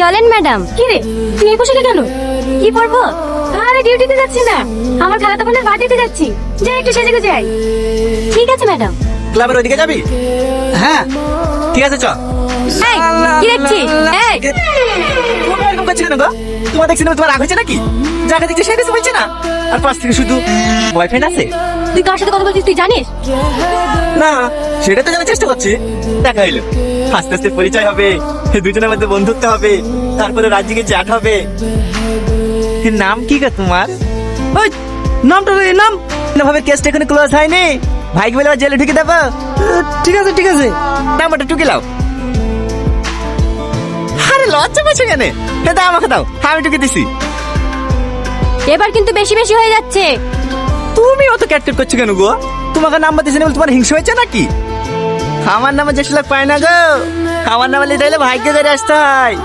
চলেন ম্যাডাম। কি রে তুই এই পোশাকে কেন? কি পরবো? আরে ডিউটিতে যাচ্ছি না, আমার খালাতো বোনের বাড়িতে যাচ্ছি, যাই একটু সেজে গুজে যাই। ঠিক আছে ম্যাডাম। ক্লাবের ওইদিকে যাবি? হ্যাঁ ঠিক আছে, চ। এই কি দেখছিস? এই তুমি এরকম করছো কেন গো? তোমার দেখছি না, তোমার রাগ হয়েছে নাকি? যাকে দেখছি সে কিছু বলছে না, আর পাশ থেকে শুধু বয়ফ্রেন্ড আছে। তুই কার সাথে কথা বলছিস তুই জানিস? না সেটা তো জানার চেষ্টা করছি। দেখা হইলো, আস্তে আস্তে পরিচয় হবে, দুজনের মধ্যে বন্ধুত্ব হবে, তারপরে রাজ্যকে চ্যাট হবে। নাম কি গো তোমার? ওই নামটা রে, নাম ভাবে কেসটা এখানে ক্লোজ হয়নি, ভাইকে বলে আবার জেলে ঢুকে দেবো। ঠিক আছে ঠিক আছে, নাম্বারটা টুকে লাও। আরে লজ্জা পাচ্ছ কেন? দাও আমাকে দাও, আমি টুকে দিছি। এবার কিন্তু বেশি বেশি হয়ে যাচ্ছে। তুমি অত ক্যাটকেট করছো কেন গো? তোমাকে নাম্বার দিয়েছি না বলে তোমার হিংসা হয়েছে নাকি? আমার নামে যে লোক পায় না গো, আমার নামে লিটাইলে ভাগ্য ধরে আসতে হয়।